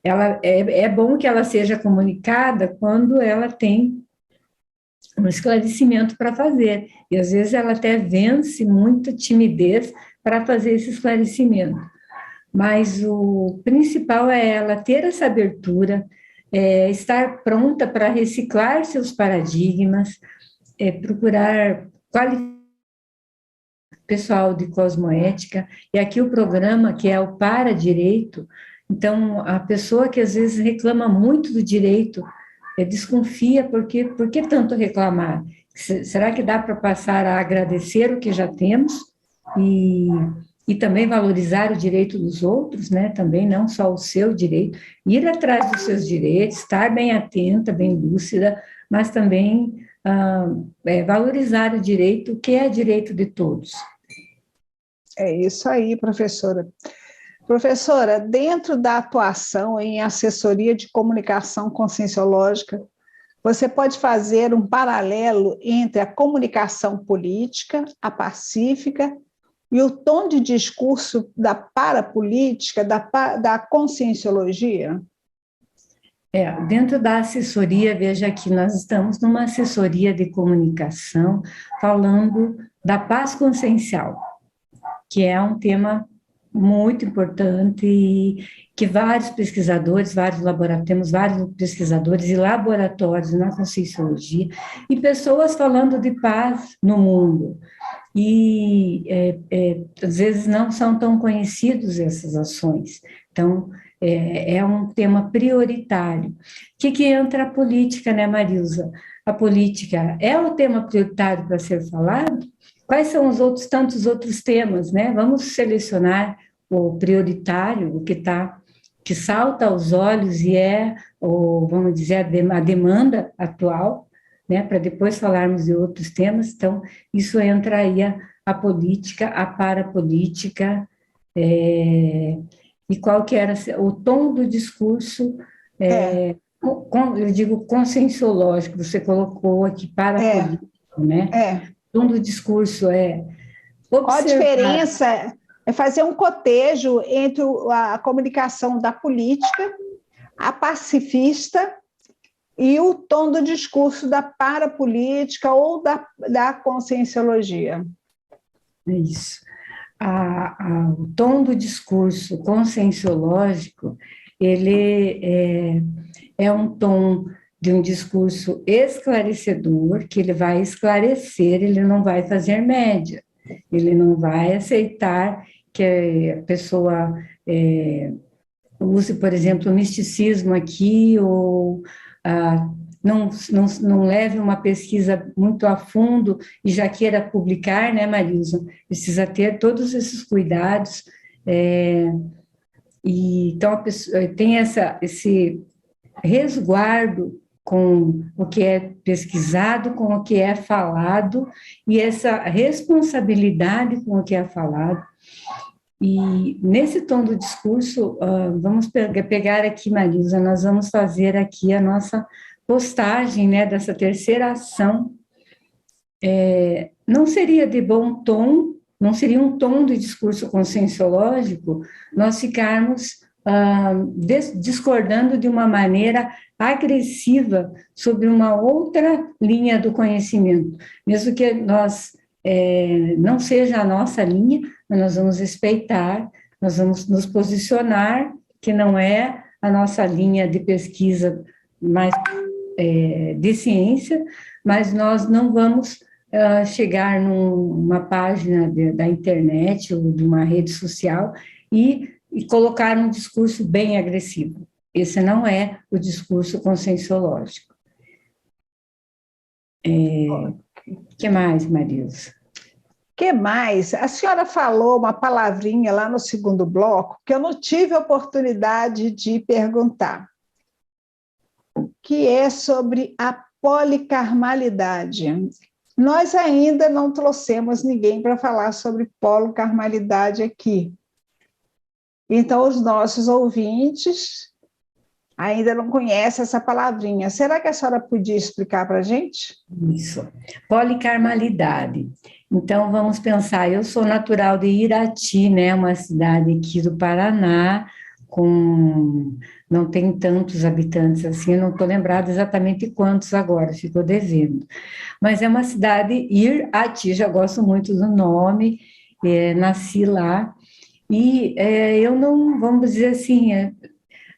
Speaker 4: É bom que ela seja comunicada quando ela tem um esclarecimento para fazer. E, às vezes, ela até vence muita timidez para fazer esse esclarecimento. Mas o principal é ela ter essa abertura, estar pronta para reciclar seus paradigmas, procurar qualificar o pessoal de cosmoética, e aqui o programa, que é o Para Direito. Então, a pessoa que às vezes reclama muito do direito, desconfia, por que tanto reclamar? Será que dá para passar a agradecer o que já temos e também valorizar o direito dos outros, né? Também não só o seu direito, ir atrás dos seus direitos, estar bem atenta, bem lúcida, mas também valorizar o direito, que é direito de todos.
Speaker 3: É isso aí, professora. Professora, dentro da atuação em assessoria de comunicação conscienciológica, você pode fazer um paralelo entre a comunicação política, a pacífica, e o tom de discurso da parapolítica, da conscienciologia?
Speaker 4: Dentro da assessoria, veja que nós estamos numa assessoria de comunicação falando da paz consciencial, que é um tema muito importante e que vários pesquisadores, temos vários pesquisadores e laboratórios na conscienciologia e pessoas falando de paz no mundo. E às vezes não são tão conhecidos essas ações. Então, é um tema prioritário. O que entra a política, né, Marilza? A política é o tema prioritário para ser falado? Quais são os tantos outros temas, né? Vamos selecionar o prioritário, o que salta aos olhos e vamos dizer, a demanda atual, né? Para depois falarmos de outros temas. Então, isso entra aí a política, a parapolítica, e qual que era o tom do discurso, eu digo conscienciológico, você colocou aqui parapolítico, né? O tom do discurso
Speaker 3: Qual a diferença? É fazer um cotejo entre a comunicação da política, a pacifista, e o tom do discurso da parapolítica ou da conscienciologia.
Speaker 4: É isso. O tom do discurso conscienciológico, ele é um tom de um discurso esclarecedor, que ele vai esclarecer, ele não vai fazer média, ele não vai aceitar que a pessoa use, por exemplo, o misticismo aqui, ou não leve uma pesquisa muito a fundo e já queira publicar, né, Marisa? Precisa ter todos esses cuidados. Então, a pessoa tem esse resguardo com o que é pesquisado, com o que é falado, e essa responsabilidade com o que é falado. E nesse tom do discurso, vamos pegar aqui, Marisa, nós vamos fazer aqui a nossa postagem, né, dessa terceira ação. Não seria de bom tom, não seria um tom de discurso conscienciológico nós ficarmos discordando de uma maneira agressiva sobre uma outra linha do conhecimento, mesmo que nós não seja a nossa linha, mas nós vamos respeitar, nós vamos nos posicionar, que não é a nossa linha de pesquisa mais de ciência, mas nós não vamos chegar numa página da internet ou de uma rede social e colocar um discurso bem agressivo. Esse não é o discurso conscienciológico. Que mais, Marisa?
Speaker 3: Que mais? A senhora falou uma palavrinha lá no segundo bloco que eu não tive oportunidade de perguntar, que é sobre a policarmalidade. Nós ainda não trouxemos ninguém para falar sobre policarmalidade aqui. Então, os nossos ouvintes ainda não conhecem essa palavrinha. Será que a senhora podia explicar para a gente?
Speaker 4: Isso. Policarmalidade. Então, vamos pensar, eu sou natural de Irati, né, uma cidade aqui do Paraná, não tem tantos habitantes assim, eu não estou lembrada exatamente quantos agora, ficou devendo. Mas é uma cidade, Irati, já gosto muito do nome, nasci lá, e eu não, vamos dizer assim,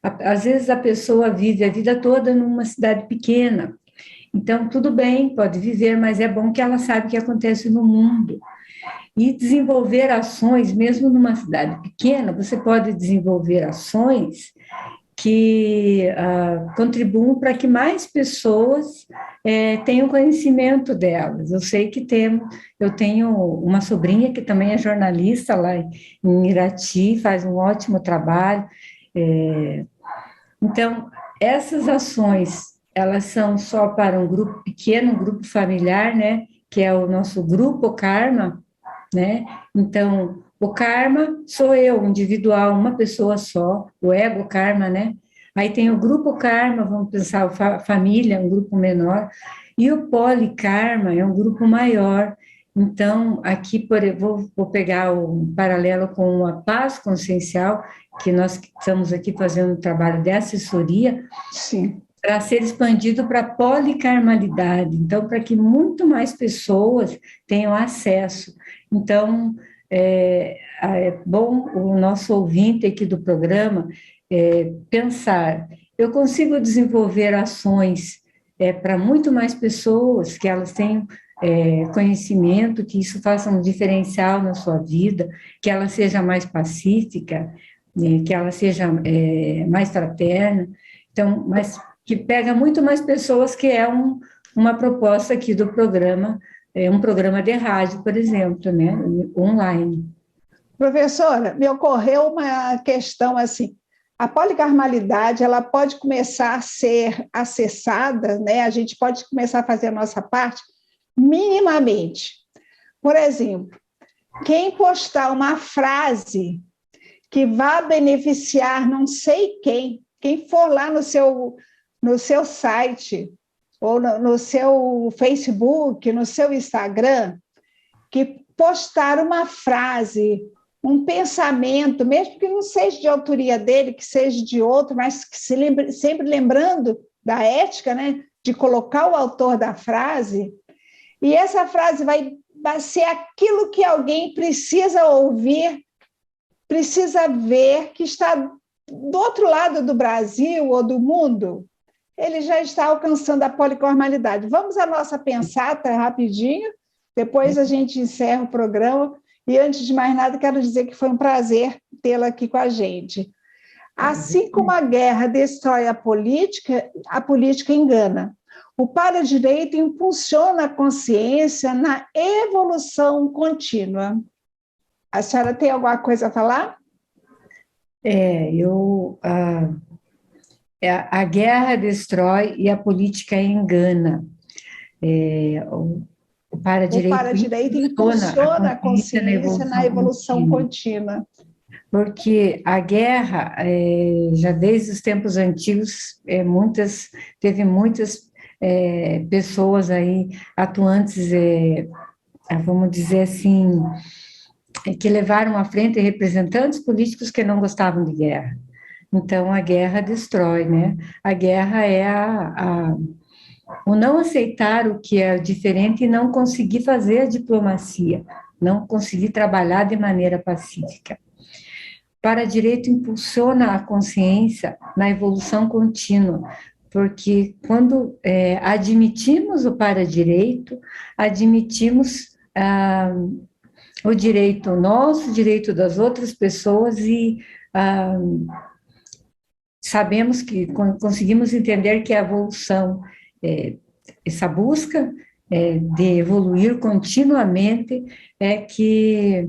Speaker 4: às vezes a pessoa vive a vida toda numa cidade pequena, então tudo bem, pode viver, mas é bom que ela saiba o que acontece no mundo. E desenvolver ações, mesmo numa cidade pequena, você pode desenvolver ações que contribuam para que mais pessoas tenham conhecimento delas. Eu sei que eu tenho uma sobrinha que também é jornalista lá em Irati, faz um ótimo trabalho. Então, essas ações, elas são só para um grupo pequeno, um grupo familiar, né, que é o nosso grupo Karma, né? Então, o karma sou eu, individual, uma pessoa só, o ego karma, né? Aí tem o grupo karma, vamos pensar, família, um grupo menor, e o polikarma é um grupo maior. Então, aqui, vou pegar um paralelo com a paz consciencial, que nós estamos aqui fazendo um trabalho de assessoria,
Speaker 3: sim,
Speaker 4: para ser expandido para a policarmalidade, então, para que muito mais pessoas tenham acesso. Então, é bom o nosso ouvinte aqui do programa pensar, eu consigo desenvolver ações para muito mais pessoas, que elas tenham conhecimento, que isso faça um diferencial na sua vida, que ela seja mais pacífica, que ela seja mais fraterna, então, mas que pega muito mais pessoas, que é uma proposta aqui do programa, um programa de rádio, por exemplo, né, online.
Speaker 3: Professora, me ocorreu uma questão assim, a policarmalidade, ela pode começar a ser acessada, né, a gente pode começar a fazer a nossa parte minimamente. Por exemplo, quem postar uma frase que vá beneficiar não sei quem for lá no seu site, ou no seu Facebook, no seu Instagram, que postar uma frase, um pensamento, mesmo que não seja de autoria dele, que seja de outro, mas que sempre lembrando da ética, né, de colocar o autor da frase, e essa frase vai ser aquilo que alguém precisa ouvir, precisa ver, que está do outro lado do Brasil ou do mundo, ele já está alcançando a policarmalidade. Vamos à nossa pensata rapidinho, depois a gente encerra o programa, e antes de mais nada, quero dizer que foi um prazer tê-la aqui com a gente. Assim como a guerra destrói a política engana. O para-direito impulsiona a consciência na evolução contínua. A senhora tem alguma coisa a falar?
Speaker 4: A guerra destrói e a política engana. O para-direito
Speaker 3: impulsiona a consciência na evolução contínua.
Speaker 4: porque a guerra, já desde os tempos antigos, teve muitas pessoas aí atuantes, vamos dizer assim, que levaram à frente representantes políticos que não gostavam de guerra. Então, a guerra destrói, né? A guerra é o não aceitar o que é diferente e não conseguir fazer a diplomacia, não conseguir trabalhar de maneira pacífica. Para-direito impulsiona a consciência na evolução contínua, porque quando admitimos o para-direito, admitimos o direito nosso, o direito das outras pessoas e sabemos que conseguimos entender que a evolução, essa busca de evoluir continuamente é que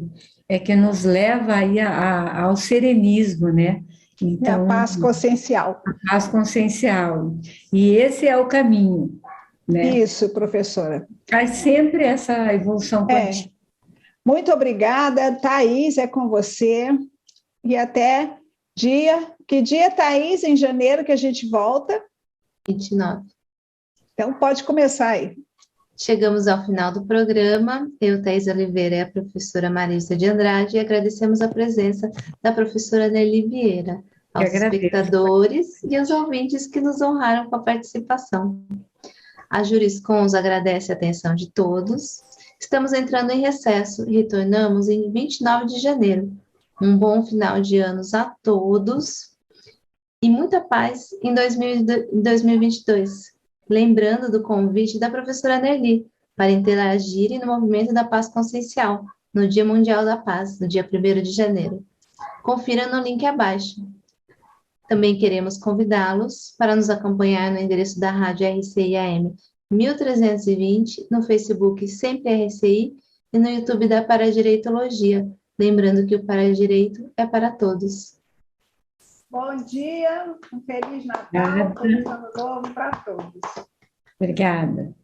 Speaker 4: nos leva aí ao serenismo, né?
Speaker 3: Então, a paz consciencial.
Speaker 4: A paz consciencial. E esse é o caminho, né?
Speaker 3: Isso, professora.
Speaker 4: Faz sempre essa evolução contínua.
Speaker 3: Muito obrigada, Thaís, é com você. E até que dia, Thaís, em janeiro que a gente volta?
Speaker 2: 29.
Speaker 3: Então, pode começar aí.
Speaker 2: Chegamos ao final do programa. Eu, Thaís Oliveira, e a professora Marisa de Andrade, e agradecemos a presença da professora Nelly Vieira, aos espectadores e aos ouvintes que nos honraram com a participação. A Juriscons agradece a atenção de todos. Estamos entrando em recesso e retornamos em 29 de janeiro. Um bom final de anos a todos e muita paz em 2022. Lembrando do convite da professora Nelly para interagirem no movimento da paz consciencial, no Dia Mundial da Paz, no dia 1º de janeiro. Confira no link abaixo. Também queremos convidá-los para nos acompanhar no endereço da Rádio RCI AM 1320, no Facebook Sempre RCI e no YouTube da Paradireitologia. Lembrando que o Paradireito é para todos.
Speaker 3: Bom dia, um Feliz Natal, Feliz Ano Novo para todos.
Speaker 4: Obrigada.